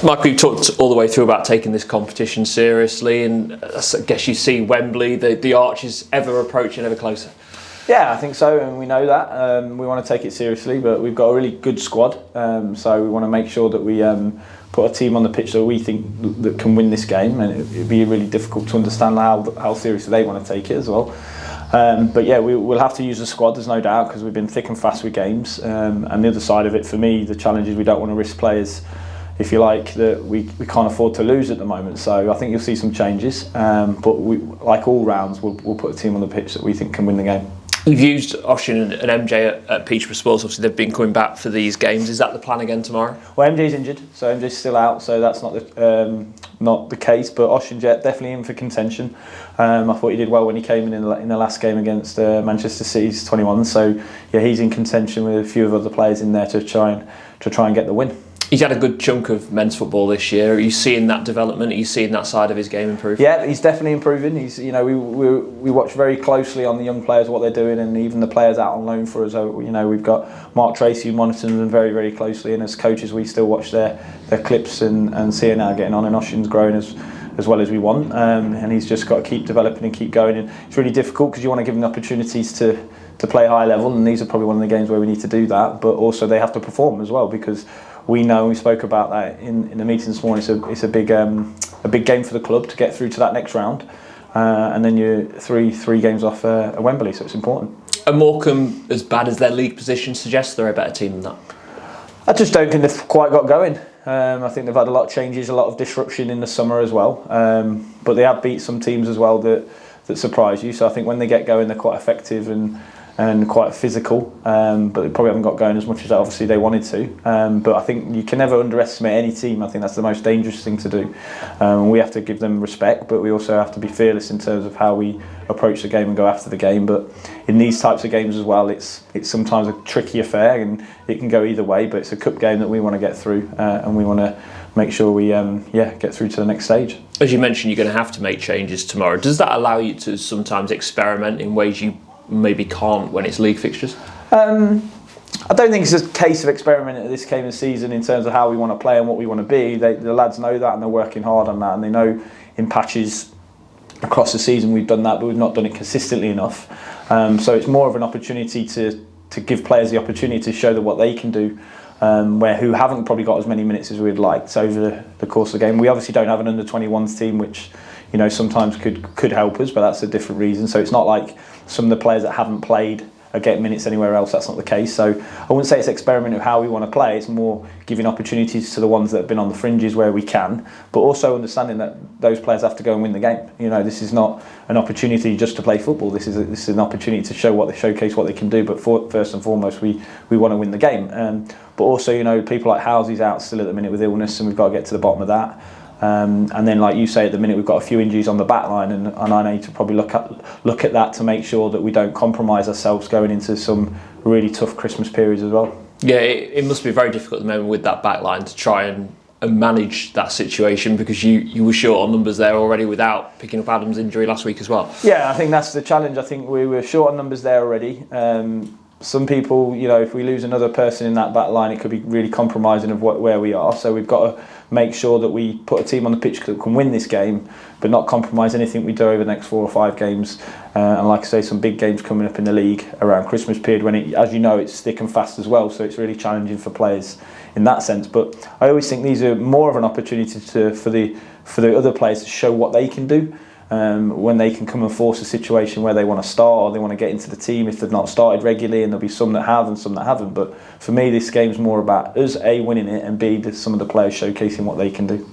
Michael, you talked all the way through about taking this competition seriously, and I guess you see Wembley, the arch is ever approaching, ever closer. Yeah, I think so, and we know that. We want to take it seriously, but we've got a really good squad, so we want to make sure that we put a team on the pitch that we think that can win this game, and it'd be really difficult to understand how seriously they want to take it as well. But yeah, we'll have to use the squad, there's no doubt, because we've been thick and fast with games. And the other side of it, for me, the challenge is we don't want to risk players, if you like, that we can't afford to lose at the moment. So I think you'll see some changes, but we, like all rounds, we'll put a team on the pitch that we think can win the game. You've used Oshin and MJ at Peterborough Sports. Obviously, they've been coming back for these games. Is that the plan again tomorrow? Well, MJ's injured, so MJ's still out, so that's not the case. But Oshin definitely in for contention. I thought he did well when he came in the last game against Manchester City's 21. So yeah, he's in contention with a few of other players in there to try and get the win. He's had a good chunk of men's football this year. Are you seeing that development? Are you seeing that side of his game improve? Yeah, he's definitely improving. He's, we watch very closely on the young players, what they're doing, and even the players out on loan for us. We've got Mark Tracy who monitors them very, very closely, and as coaches we still watch their clips and see how getting on. And Oshin's growing as well as we want, and he's just got to keep developing and keep going. And it's really difficult because you want to give them opportunities to play high level, and these are probably one of the games where we need to do that. But also they have to perform as well, because we know, we spoke about that in the meeting this morning, it's a big game for the club to get through to that next round, and then you're three games off Wembley, so it's important. Are Morecambe as bad as their league position suggests? They're a better team than that? I just don't think they've quite got going. I think they've had a lot of changes, a lot of disruption in the summer as well, but they have beat some teams as well that surprise you. So I think when they get going, they're quite effective and quite physical, but they probably haven't got going as much as obviously they wanted to. But I think you can never underestimate any team. I think that's the most dangerous thing to do. We have to give them respect, but we also have to be fearless in terms of how we approach the game and go after the game. But in these types of games as well, it's sometimes a tricky affair, and it can go either way. But it's a cup game that we want to get through, and we want to make sure we get through to the next stage. As you mentioned, you're going to have to make changes tomorrow. Does that allow you to sometimes experiment in ways you maybe can't when it's league fixtures? I don't think it's a case of experimenting at this game of the season in terms of how we want to play and what we want to be. The lads know that, and they're working hard on that, and they know in patches across the season we've done that, but we've not done it consistently enough. So it's more of an opportunity to give players the opportunity to show them what they can do, who haven't probably got as many minutes as we'd like over the course of the game. We obviously don't have an under-21s team, which sometimes could help us, but that's a different reason. So it's not like some of the players that haven't played are getting minutes anywhere else. That's not the case. So I wouldn't say it's experiment of how we want to play. It's more giving opportunities to the ones that have been on the fringes where we can, but also understanding that those players have to go and win the game. This is not an opportunity just to play football. This is an opportunity to showcase what they can do. But first and foremost, we want to win the game. But also, people like Housley's out still at the minute with illness, and we've got to get to the bottom of that. And then, like you say, at the minute we've got a few injuries on the back line, and I need to probably look at that to make sure that we don't compromise ourselves going into some really tough Christmas periods as well. Yeah, it must be very difficult at the moment with that back line to try and manage that situation, because you were short on numbers there already without picking up Adam's injury last week as well. Yeah, I think that's the challenge. I think we were short on numbers there already. Some people, if we lose another person in that back line, it could be really compromising of where we are. So we've got to make sure that we put a team on the pitch that can win this game, but not compromise anything we do over the next 4 or 5 games. And like I say, some big games coming up in the league around Christmas period, when as you know, it's thick and fast as well. So it's really challenging for players in that sense. But I always think these are more of an opportunity for the other players to show what they can do. When they can come and force a situation where they want to start or they want to get into the team if they've not started regularly, and there'll be some that have and some that haven't. But for me, this game's more about us, A, winning it, and B, some of the players showcasing what they can do.